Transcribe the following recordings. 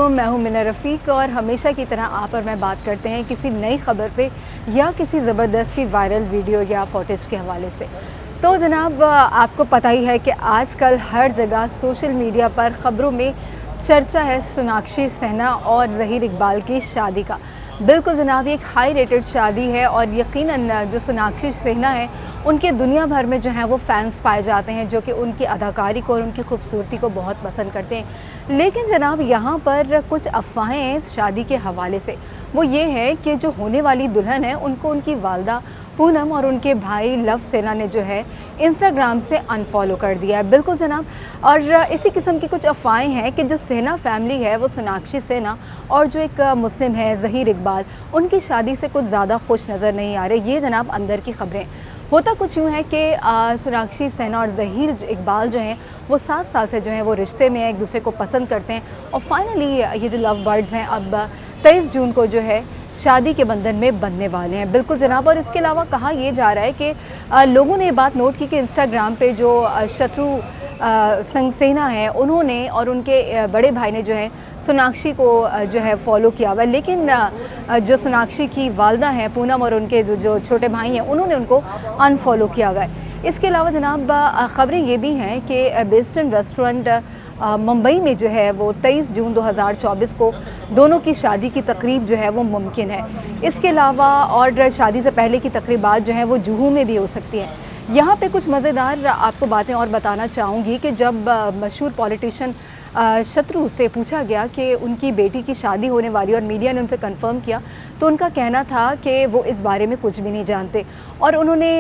वालेकुम, मैं हूं मिना रफ़ीक और हमेशा की तरह आप और मैं बात करते हैं किसी नई ख़बर पे या किसी ज़बरदस्ती वायरल वीडियो या फुटेज के हवाले से। तो जनाब आपको पता ही है कि आजकल हर जगह सोशल मीडिया पर ख़बरों में चर्चा है सोनाक्षी सिन्हा और ज़हीर इकबाल की शादी का। बिल्कुल जनाब, ये एक हाई रेटेड शादी है और यकीनन जो सोनाक्षी सिन्हा है उनके दुनिया भर में जो है वो फ़ैन्स पाए जाते हैं जो कि उनकी अदाकारी को और उनकी खूबसूरती को बहुत पसंद करते हैं। लेकिन जनाब यहाँ पर कुछ अफवाहें हैं इस शादी के हवाले से। वो ये है कि जो होने वाली दुल्हन है उनको उनकी वालदा पूनम और उनके भाई लव सिन्हा ने जो है इंस्टाग्राम से अनफॉलो कर दिया है। बिल्कुल जनाब, और इसी किस्म की कुछ अफवाहें हैं कि जो सिन्हा फैमिली है वो सोनाक्षी सिन्हा और जो एक मुस्लिम है ज़हीर इकबाल, उनकी शादी से कुछ ज़्यादा खुश नज़र नहीं आ रहे। ये जनाब अंदर की ख़बरें। होता कुछ यूँ है कि सोनाक्षी सिन्हा और ज़हीर इकबाल जो हैं वो 7 साल से जो है वो रिश्ते में एक दूसरे को पसंद करते हैं और फाइनली ये जो लव बर्ड्स हैं अब 23 जून को जो है शादी के बंधन में बंधने वाले हैं। बिल्कुल जनाब, और इसके अलावा कहा यह जा रहा है कि लोगों ने ये बात नोट की कि इंस्टाग्राम पे जो शत्रु सिन्हा हैं उन्होंने और उनके बड़े भाई ने जो है सोनाक्षी को जो है फॉलो किया हुआ है, लेकिन जो सोनाक्षी की वालदा हैं पूनम और उनके जो छोटे भाई हैं उन्होंने उनको अनफॉलो किया हुआ है। इसके अलावा जनाब ख़बरें ये भी हैं कि बेस्टन रेस्टोरेंट मुंबई में जो है वो 23 जून 2024 को दोनों की शादी की तकरीब जो है वो मुमकिन है। इसके अलावा और शादी से पहले की तकरीबात जो हैं वो जुहू में भी हो सकती हैं। यहाँ पे कुछ मज़ेदार आपको बातें और बताना चाहूँगी कि जब मशहूर पॉलिटिशियन शत्रु से पूछा गया कि उनकी बेटी की शादी होने वाली और मीडिया ने उनसे कंफर्म किया तो उनका कहना था कि वो इस बारे में कुछ भी नहीं जानते और उन्होंने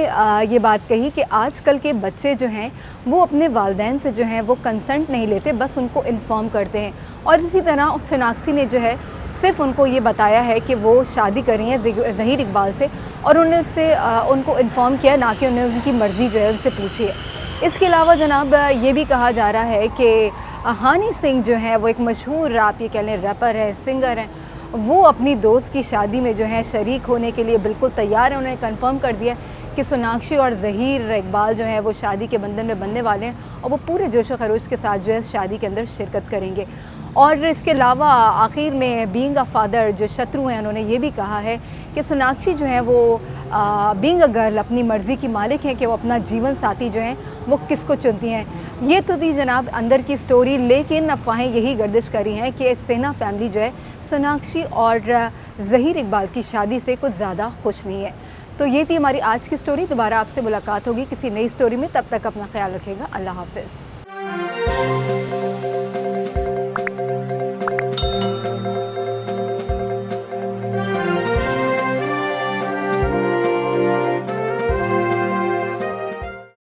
ये बात कही कि आजकल के बच्चे जो हैं वो अपने वालिदैन से जो हैं वो कंसेंट नहीं लेते, बस उनको इन्फॉर्म करते हैं। और इसी तरह सोनाक्षी ने जो है सिर्फ उनको ये बताया है कि वो शादी कर रही हैं ज़हीर इकबाल से और उन्होंने उससे उनको इन्फॉर्म किया, ना कि उन्हें उनकी मर्ज़ी जो है उनसे पूछी है। इसके अलावा जनाब ये भी कहा जा रहा है कि हनी सिंह जो है वो एक मशहूर आप ये कह लें रैपर है, सिंगर हैं, वो अपनी दोस्त की शादी में जो है शरीक होने के लिए बिल्कुल तैयार है। उन्होंने कंफर्म कर दिया कि सोनाक्षी और ज़हीर इकबाल जो है वो शादी के बंधन में बंधने वाले हैं और वो पूरे जोश व खरोश के साथ जो है शादी के अंदर शिरकत करेंगे। और इसके अलावा आखिर में बीइंग अ फादर जो शत्रु हैं उन्होंने ये भी कहा है कि सोनाक्षी जो है वो बीइंग अ गर्ल अपनी मर्ज़ी की मालिक हैं कि वो अपना जीवन साथी जो है वो किसको चुनती हैं। ये तो थी जनाब अंदर की स्टोरी, लेकिन अफवाहें यही गर्दिश करी हैं कि सिन्हा फैमिली जो है सोनाक्षी और ज़हीर इकबाल की शादी से कुछ ज़्यादा खुश नहीं है। तो ये थी हमारी आज की स्टोरी। दोबारा आपसे मुलाकात होगी किसी नई स्टोरी में, तब तक अपना ख्याल रखिएगा। अल्लाह हाफ़िज़।